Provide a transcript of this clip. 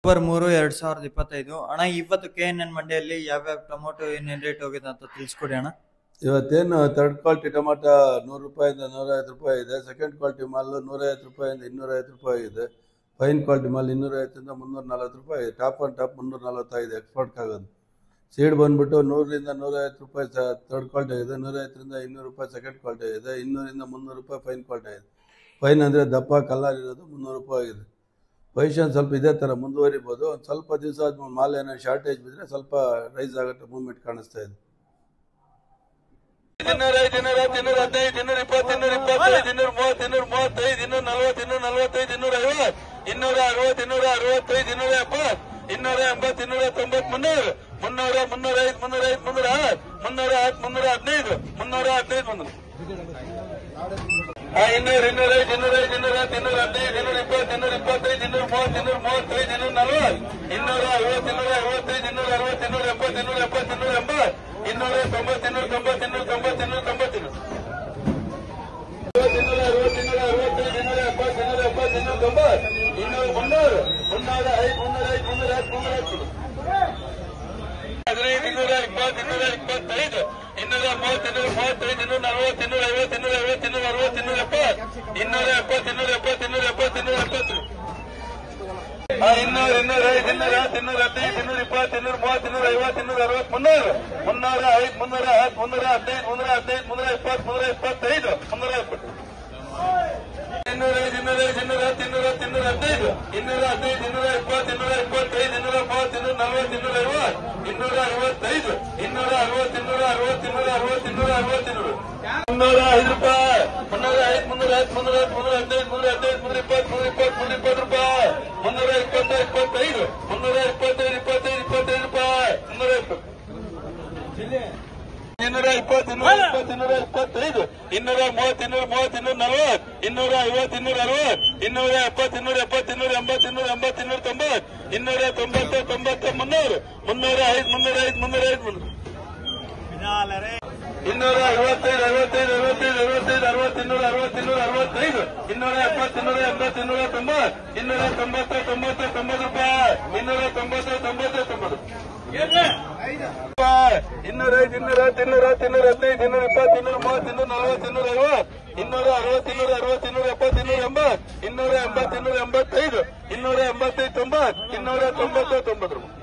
October 3, 2025 ಅಣ್ಣ. ಇವತ್ತು KNN ಮಂಡಿಯಲ್ಲಿ ಯಾವ್ಯಾವ ಟೊಮೊಟೊ ಏನೇನು ರೇಟ್ ಹೋಗಿದೆ ಅಂತ ತಿಳಿಸ್ಕೊಡಿ ಅಣ್ಣ. ಇವತ್ತೇನು ಥರ್ಡ್ ಕ್ವಾಲಿಟಿ ಟೊಮಾಟೊ 100 ರೂಪಾಯಿಂದ 150 ರೂಪಾಯಿ ಇದೆ. ಸೆಕೆಂಡ್ ಕ್ವಾಲಿಟಿ ಮಾಲ್ 150 ರೂಪಾಯಿಂದ 250 ರೂಪಾಯಿ ಇದೆ. ಫೈನ್ ಕ್ವಾಲಿಟಿ ಮಾಲ್ 250ರಿಂದ 340 ರೂಪಾಯಿ ಇದೆ. ಟಾಪ್ ಆನ್ ಟಾಪ್ 345 ಎಕ್ಸ್ಪೋರ್ಟ್ ಆಗೋದು. ಸೀಡ್ ಬಂದ್ಬಿಟ್ಟು 100ರಿಂದ 150 ರೂಪಾಯಿ ಥರ್ಡ್ ಕ್ವಾಲಿಟಿ ಇದೆ. 150ರಿಂದ 200 ರೂಪಾಯಿ ಸೆಕೆಂಡ್ ಕ್ವಾಲಿಟಿ ಇದೆ. 200ರಿಂದ 300 ರೂಪಾಯಿ ಫೈನ್ ಕ್ವಾಲಿಟಿ ಇದೆ. ಫೈನ್ ಅಂದರೆ ದಪ್ಪ ಕಲರ್ ಇರೋದು 300 ರೂಪಾಯಿ ಆಗಿದೆ. ಪೊಸಿಷನ್ ಸ್ವಲ್ಪ ಇದೇ ಥರ ಮುಂದುವರಿಬೋದು. ಒಂದು ಸ್ವಲ್ಪ ದಿವಸ ಆದ್ಮೇಲೆ ಮಾಲ್ ಏನೋ ಶಾರ್ಟೇಜ್ ಬಿದ್ದರೆ ಸ್ವಲ್ಪ ರೈಸ್ ಆಗುತ್ತೆ, ಮೂವ್ಮೆಂಟ್ ಕಾಣಿಸ್ತಾ ಇದೆ. 215, 220, 225, 230, 235, 240, 245, 250, 260, 265, 270, 280, 290, 300, 305, 305, 310, 310, 315, 315. 200, 205, 205, 210, 220, 225, 230, 235, 240, 260, 265, 260, 270, 270, 280, 290, 290.